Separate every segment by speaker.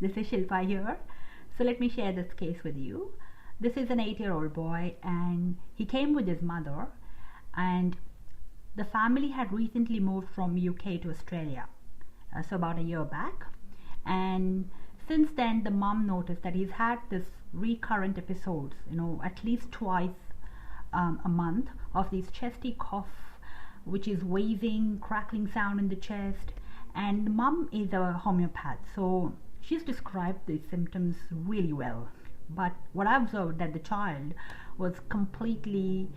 Speaker 1: this is Shilpa here. So let me share this case with you. This is an 8-year-old boy, and he came with his mother, and the family had recently moved from UK to Australia, so about a year back. And since then, the mom noticed that he's had this recurrent episodes, at least twice a month, of these chesty cough, which is wheezing, crackling sound in the chest. And mom is a homeopath, so she's described these symptoms really well. But what I observed, that the child was completely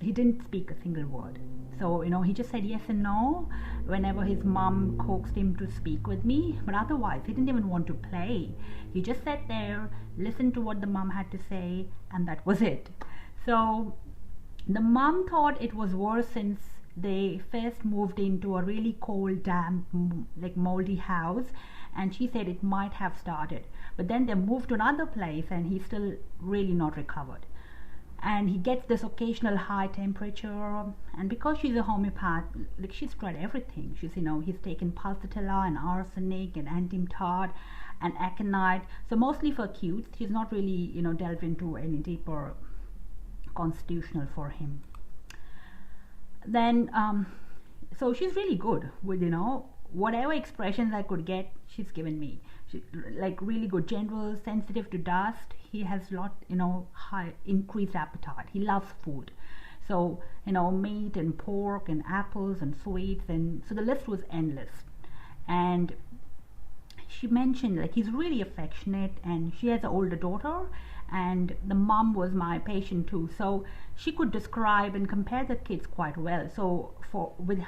Speaker 1: he didn't speak a single word. So he just said yes and no whenever his mom coaxed him to speak with me, but otherwise he didn't even want to play. He just sat there, listened to what the mom had to say, and that was it. So the mom thought it was worse since they first moved into a really cold, damp, like moldy house, and she said it might have started. But then they moved to another place, and he's still really not recovered. And he gets this occasional high temperature, and because she's a homeopath, like, she's tried everything. He's taken pulsatilla and arsenic and antimptot and aconite, so mostly for acute. She's not really delved into any deeper constitutional for him. Then so she's really good with whatever expressions I could get, she's given me. She, like, really good, gentle, sensitive to dust. He has high increased appetite. He loves food, so meat and pork and apples and sweets, and so the list was endless. And she mentioned, like, he's really affectionate, and she has an older daughter, and the mom was my patient too, so she could describe and compare the kids quite well. So with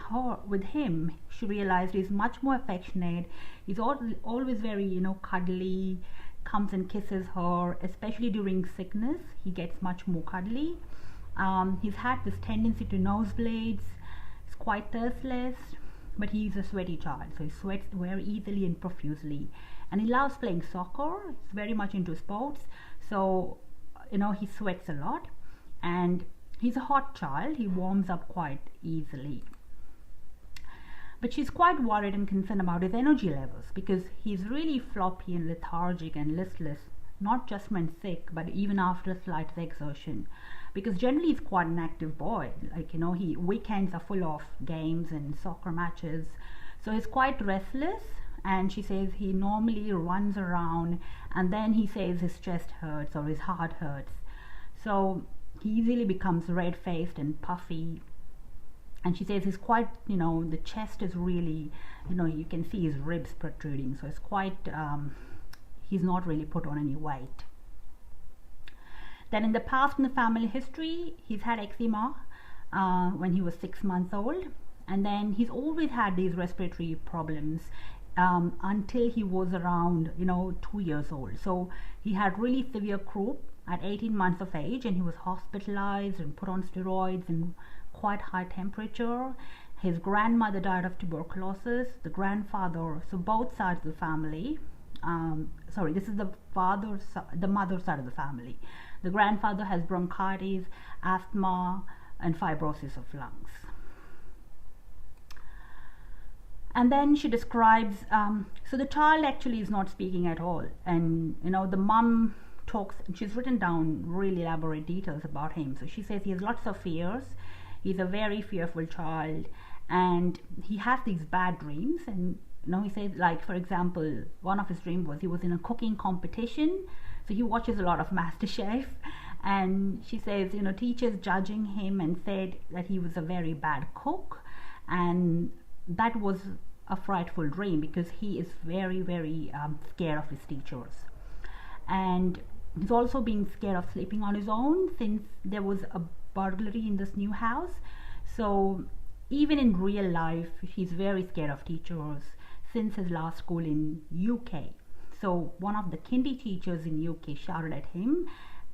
Speaker 1: him, she realized he's much more affectionate. He's always very cuddly, comes and kisses her, especially during sickness. He gets much more cuddly. He's had this tendency to nosebleeds. He's quite thirstless, but he's a sweaty child, so he sweats very easily and profusely. And he loves playing soccer. He's very much into sports, so he sweats a lot. And he's a hot child. He warms up quite easily. But she's quite worried and concerned about his energy levels, because he's really floppy and lethargic and listless, not just when sick, but even after slight exertion. Because generally he's quite an active boy. Like, weekends are full of games and soccer matches. So he's quite restless. And she says he normally runs around, and then he says his chest hurts or his heart hurts. So he easily becomes red-faced and puffy. And she says he's quite, the chest is really, you can see his ribs protruding. So it's quite, he's not really put on any weight. Then in the past, in the family history, he's had eczema when he was 6 months old. And then he's always had these respiratory problems until he was around 2 years old. So he had really severe croup at 18 months of age, and he was hospitalized and put on steroids and quite high temperature. His grandmother died of tuberculosis. The grandfather, so both sides of the family, this is the mother side of the family. The grandfather has bronchitis, asthma, and fibrosis of lungs. And then she describes, so the child actually is not speaking at all. And, the mom talks, she's written down really elaborate details about him. So she says he has lots of fears. He's a very fearful child. And he has these bad dreams. And, he says, like, for example, one of his dreams was he was in a cooking competition. So he watches a lot of MasterChef. And she says, teachers judging him and said that he was a very bad cook. And that was a frightful dream, because he is very, very scared of his teachers. And he's also been scared of sleeping on his own since there was a burglary in this new house. So even in real life, he's very scared of teachers since his last school in UK. So one of the kindy teachers in UK shouted at him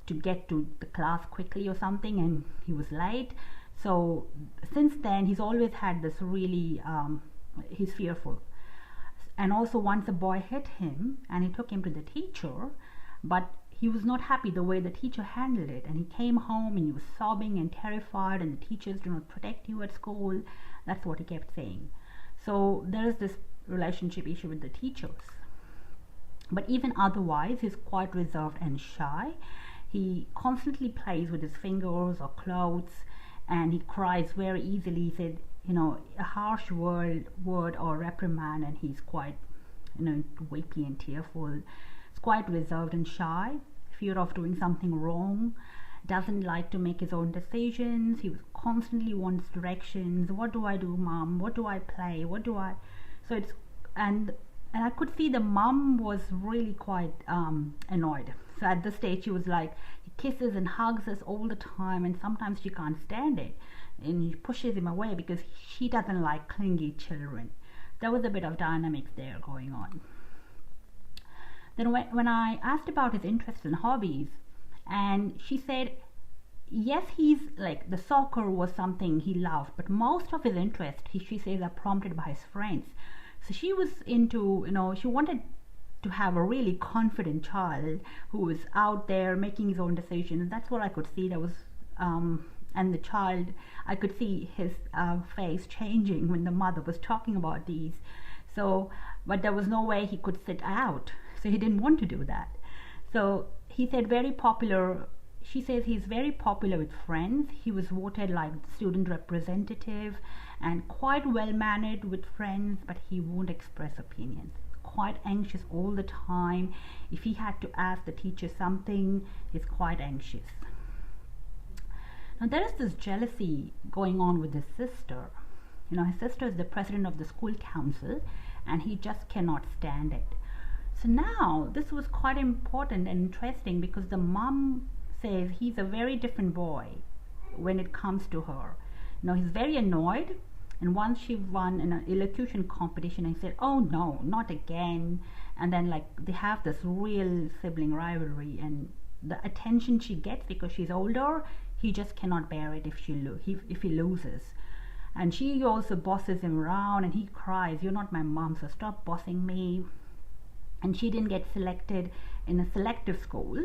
Speaker 1: to get to the class quickly or something, and he was late. So since then, he's always had this really, he's fearful. And also once a boy hit him, and he took him to the teacher, but he was not happy the way the teacher handled it. And he came home and he was sobbing and terrified, and the teachers do not protect you at school. That's what he kept saying. So there is this relationship issue with the teachers. But even otherwise, he's quite reserved and shy. He constantly plays with his fingers or clothes, and he cries very easily. He said, a harsh word or reprimand, and he's quite, weepy and tearful. He's quite reserved and shy, fear of doing something wrong, doesn't like to make his own decisions. He constantly wants directions. What do I do, mom? What do I play? What do I? So it's and I could see the mom was really quite annoyed. So at this stage, she was like, he kisses and hugs us all the time, and sometimes she can't stand it, and she pushes him away because she doesn't like clingy children. There was a bit of dynamics there going on. Then when I asked about his interests and hobbies, and she said, yes, he's like, the soccer was something he loved, but most of his interests, she says, are prompted by his friends. So she was into, she wanted to have a really confident child who was out there making his own decisions. That's what I could see. There was, and the child, I could see his face changing when the mother was talking about these. So, but there was no way he could sit out. So he didn't want to do that. So he said very popular. She says he's very popular with friends. He was voted like student representative and quite well mannered with friends, but he won't express opinions. Quite anxious all the time. If he had to ask the teacher something, he's quite anxious. Now there is this jealousy going on with his sister. His sister is the president of the school council, and he just cannot stand it. So now this was quite important and interesting because the mom says he's a very different boy when it comes to her. He's very annoyed, and once she won in an elocution competition, and said, oh no, not again. And then like they have this real sibling rivalry, and the attention she gets because she's older, he just cannot bear it if he loses. And she also bosses him around, and he cries, you're not my mom, so stop bossing me. And she didn't get selected in a selective school,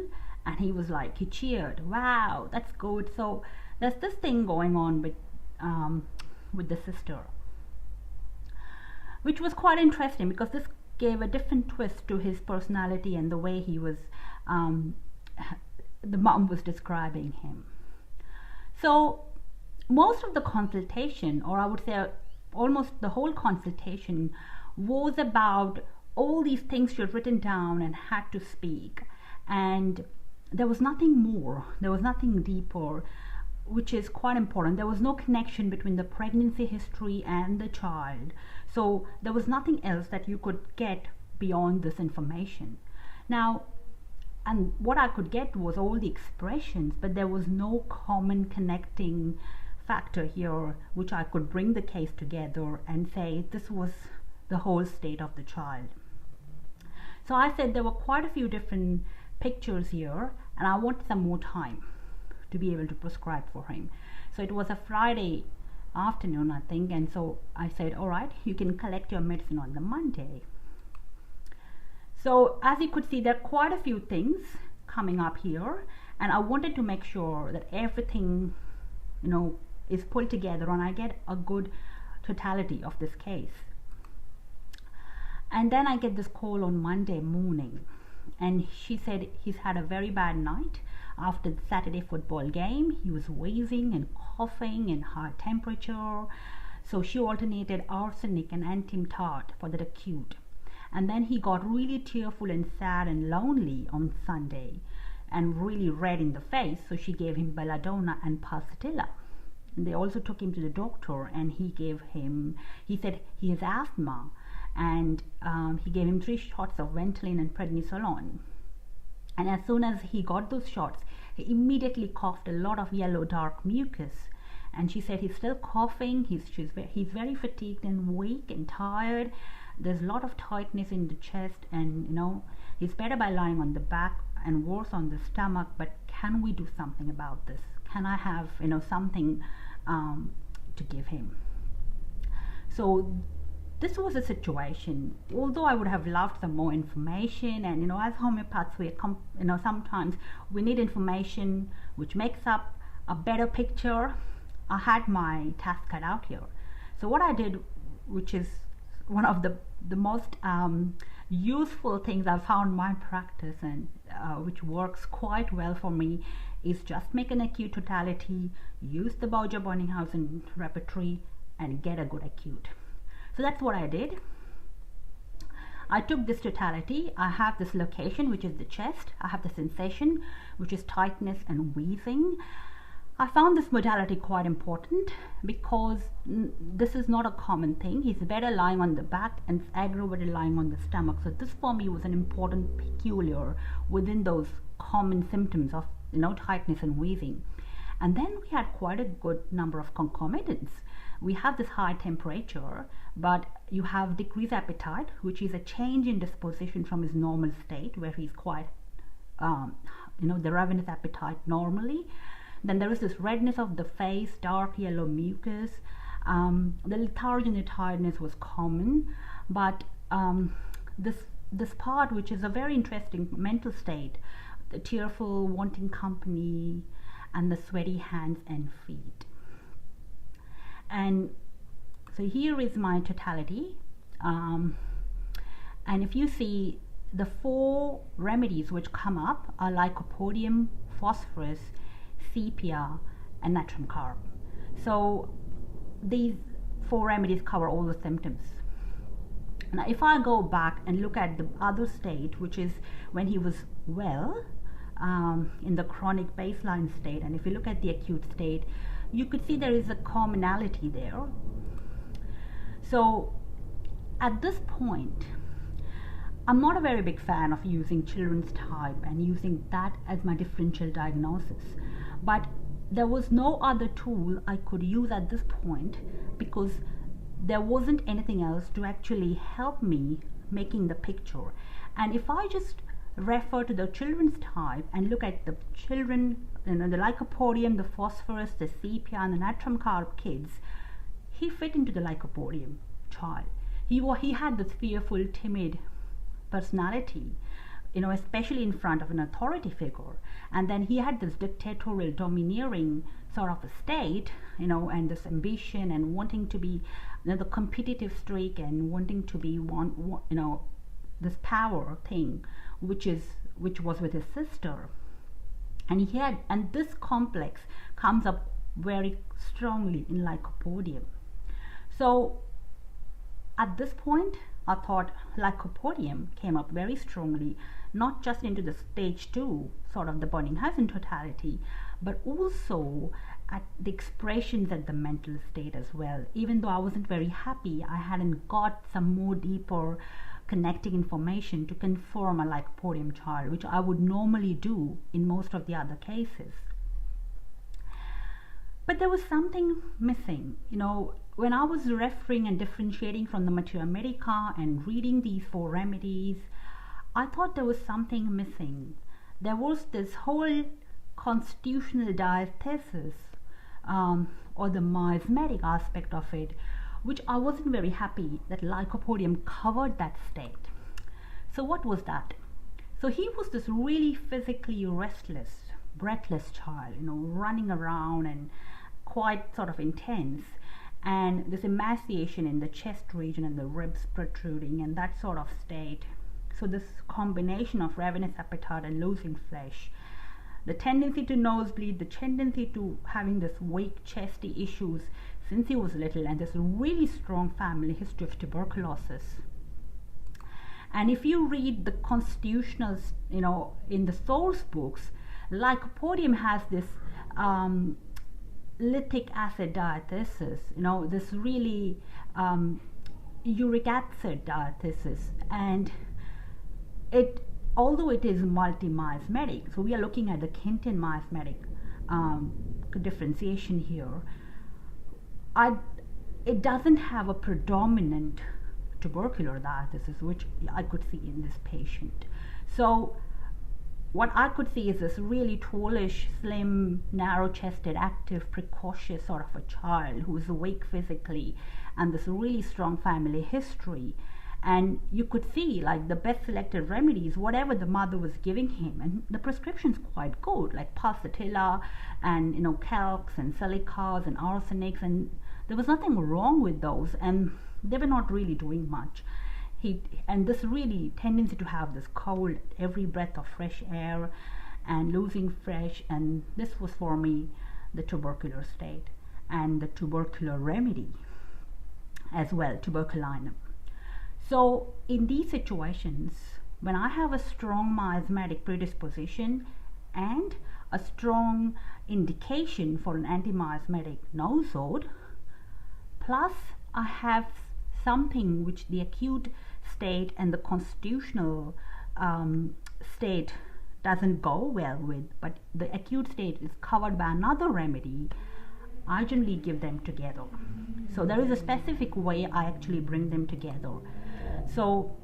Speaker 1: and he was like, he cheered, wow, that's good. So there's this thing going on with the sister, which was quite interesting because this gave a different twist to his personality and the way he was, the mom was describing him. So most of the consultation, or I would say almost the whole consultation, was about all these things she had written down and had to speak, and there was nothing more, there was nothing deeper, which is quite important. There was no connection between the pregnancy history and the child, so there was nothing else that you could get beyond this information. Now, and what I could get was all the expressions, but there was no common connecting factor here which I could bring the case together and say this was the whole state of the child. So I said there were quite a few different pictures here, and I wanted some more time to be able to prescribe for him. So it was a Friday afternoon, I think, and so I said, all right, you can collect your medicine on the Monday. So as you could see, there are quite a few things coming up here, and I wanted to make sure that everything, is pulled together and I get a good totality of this case. And then I get this call on Monday morning, and she said he's had a very bad night after the Saturday football game. He was wheezing and coughing and high temperature, so she alternated arsenic and antimatter for the acute. And then he got really tearful and sad and lonely on Sunday and really red in the face, so she gave him belladonna and pulsatilla. And they also took him to the doctor, and he said he has asthma, and he gave him 3 shots of Ventolin and prednisolone. And as soon as he got those shots, he immediately coughed a lot of yellow dark mucus. And she said he's still coughing, he's very fatigued and weak and tired. There's a lot of tightness in the chest, and he's better by lying on the back and worse on the stomach, but can we do something about this? Can I have something to give him? So this was a situation. Although I would have loved some more information, and as homeopaths, sometimes we need information which makes up a better picture. I had my task cut out here. So what I did, which is one of the most useful things I've found in my practice, and which works quite well for me, is just make an acute totality, use the Boenninghausen repertory, and get a good acute. So that's what I did. I took this totality. I have this location, which is the chest. I have the sensation, which is tightness and wheezing. I found this modality quite important because this is not a common thing. He's better lying on the back and aggravated lying on the stomach. So this for me was an important peculiar within those common symptoms of tightness and wheezing. And then we had quite a good number of concomitants. We have this high temperature, but you have decreased appetite, which is a change in disposition from his normal state, where he's quite, the ravenous appetite normally. Then there is this redness of the face, dark yellow mucus. The lethargy and the tiredness was common, but this part, which is a very interesting mental state, the tearful, wanting company, and the sweaty hands and feet. And so here is my totality, and if you see, the 4 remedies which come up are lycopodium, phosphorus, sepia, and natrum carb. So these 4 remedies cover all the symptoms. Now if I go back and look at the other state, which is when he was well, in the chronic baseline state, and if you look at the acute state, you could see there is a commonality there. So at this point, I'm not a very big fan of using children's type and using that as my differential diagnosis, but there was no other tool I could use at this point because there wasn't anything else to actually help me making the picture. And if I just refer to the children's type and look at the children, the lycopodium, the phosphorus, the sepia, and the natrum carb kids, he fit into the lycopodium child. He had this fearful, timid personality, especially in front of an authority figure. And then he had this dictatorial, domineering sort of a state, and this ambition and wanting to be, the competitive streak and wanting to be this power thing, which was with his sister. And this complex comes up very strongly in lycopodium. So at this point, I thought lycopodium came up very strongly, not just into the stage 2, sort of the Boenninghausen totality, but also at the expressions at the mental state as well. Even though I wasn't very happy, I hadn't got some more deeper connecting information to confirm a lycopodium child, which I would normally do in most of the other cases. But there was something missing. When I was referring and differentiating from the Materia Medica and reading these 4 remedies, I thought there was something missing. There was this whole constitutional diathesis, or the miasmatic aspect of it, which I wasn't very happy that lycopodium covered that state. So what was that? So he was this really physically restless, breathless child, running around and quite sort of intense, and this emaciation in the chest region and the ribs protruding and that sort of state. So this combination of ravenous appetite and losing flesh, the tendency to nosebleed, the tendency to having this weak chesty issues since he was little, and this really strong family history of tuberculosis. And if you read the constitutionals, in the source books, lycopodium has this lactic acid diathesis, this really uric acid diathesis, and although it is multi-miasmatic, so we are looking at the Kenton miasmatic differentiation here, it doesn't have a predominant tubercular diathesis, which I could see in this patient. So what I could see is this really tallish, slim, narrow-chested, active, precocious sort of a child who is weak physically, and this really strong family history. And you could see like the best selected remedies, whatever the mother was giving him, and the prescription's quite good, like pulsatilla and calx and silicas and arsenics, and there was nothing wrong with those, and they were not really doing much. And this really tendency to have this cold, every breath of fresh air and losing fresh, and this was for me the tubercular state and the tubercular remedy as well, tuberculinum. So in these situations, when I have a strong miasmatic predisposition and a strong indication for an anti-miasmatic nosode, plus I have something which the acute state and the constitutional state doesn't go well with, but the acute state is covered by another remedy, I generally give them together. So there is a specific way I actually bring them together. So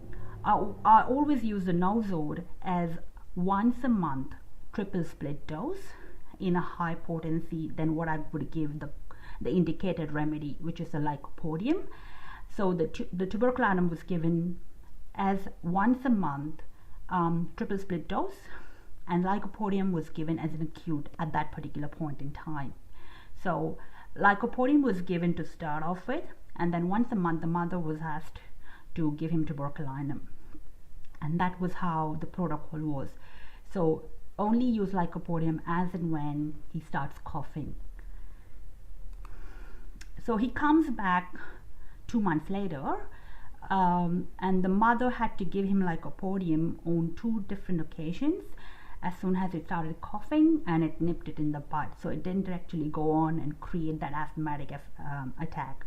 Speaker 1: I always use the nosode as once a month triple split dose in a high potency than what I would give the indicated remedy, which is the lycopodium. So the tuberculinum was given as once a month triple split dose, and lycopodium was given as an acute at that particular point in time. So lycopodium was given to start off with, and then once a month the mother was asked to give him tuberculinum, and that was how the protocol was. So only use lycopodium as and when he starts coughing. So he comes back 2 months later, and the mother had to give him lycopodium on 2 different occasions as soon as it started coughing, and it nipped it in the bud. So it didn't actually go on and create that asthmatic attack.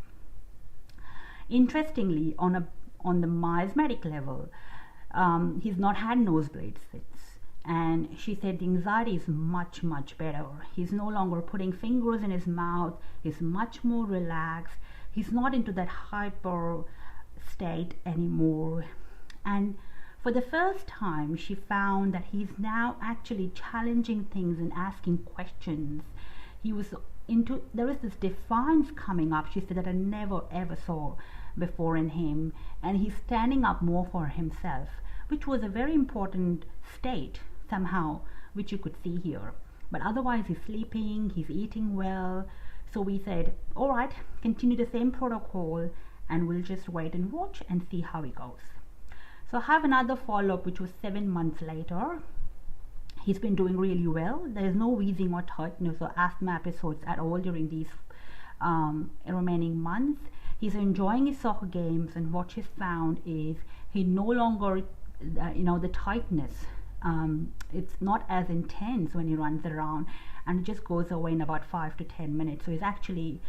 Speaker 1: Interestingly, on the miasmatic level, he's not had nosebleeds since, and she said the anxiety is much better. He's no longer putting fingers in his mouth. He's much more relaxed. He's not into that hyper state anymore. And for the first time, she found that he's now actually challenging things and asking questions. He was into, there is this defiance coming up, she said, that I never ever saw before in him, and he's standing up more for himself, which was a very important state somehow, which you could see here. But otherwise he's sleeping, he's eating well. So we said, all right, continue the same protocol, and we'll just wait and watch and see how it goes. So I have another follow-up, which was 7 months later. He's been doing really well. There is no wheezing or tightness or asthma episodes at all during these remaining months. He's enjoying his soccer games, and what she's found is he no longer, the tightness, it's not as intense when he runs around, and it just goes away in about 5 to 10 minutes. So he's actually,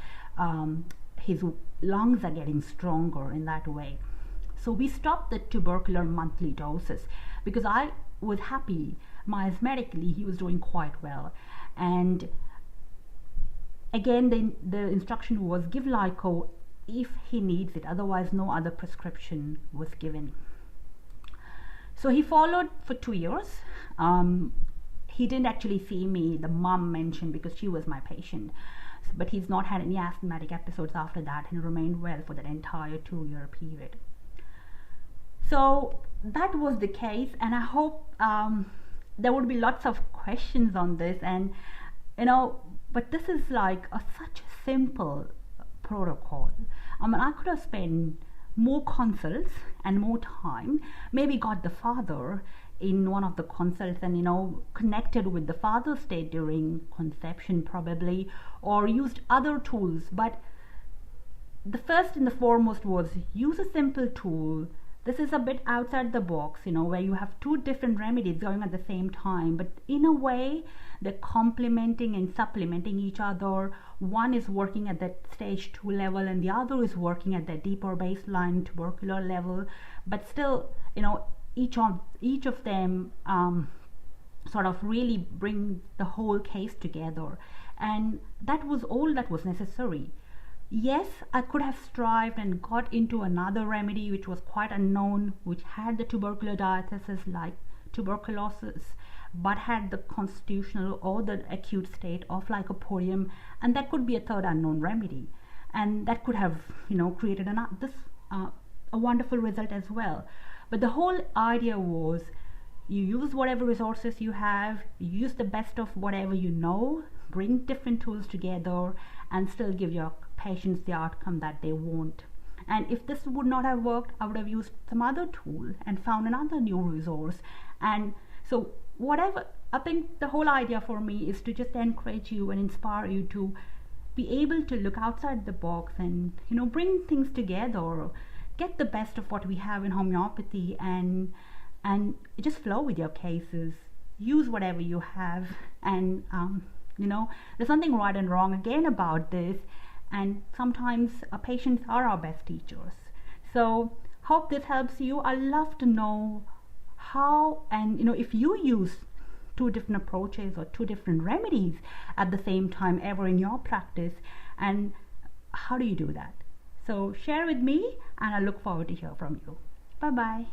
Speaker 1: his lungs are getting stronger in that way. So we stopped the tubercular monthly doses because I was happy. Miasmatically, he was doing quite well. And again, the instruction was give Lyco if he needs it, otherwise no other prescription was given. So he followed for 2 years. He didn't actually see me, the mom mentioned, because she was my patient, but he's not had any asthmatic episodes after that, and remained well for that entire 2-year period. So that was the case, and I hope there would be lots of questions on this, and but this is like such a simple protocol. I mean, I could have spent more consults and more time, maybe got the father in one of the consults and connected with the father's state during conception probably, or used other tools. But the first and the foremost was use a simple tool. This is a bit outside the box, where you have 2 different remedies going at the same time, but in a way they're complementing and supplementing each other. One is working at that stage 2 level, and the other is working at that deeper baseline tubercular level, but still, each of them sort of really bring the whole case together, and that was all that was necessary. Yes, I could have strived and got into another remedy which was quite unknown, which had the tubercular diathesis like tuberculosis, but had the constitutional or the acute state of lycopodium, and that could be a third unknown remedy, and that could have created a wonderful result as well. But the whole idea was you use whatever resources you have, you use the best of whatever you know, bring different tools together, and still give your patients the outcome that they want. and if this would not have worked, I would have used some other tool and found another new resource. And so whatever, I think the whole idea for me is to just encourage you and inspire you to be able to look outside the box and bring things together, get the best of what we have in homeopathy, and just flow with your cases. Use whatever you have, and there's nothing right and wrong again about this, and sometimes our patients are our best teachers. So hope this helps you. I'd love to know how, and if you use two different approaches or two different remedies at the same time ever in your practice, and how do you do that? So share with me, and I look forward to hear from you. Bye bye.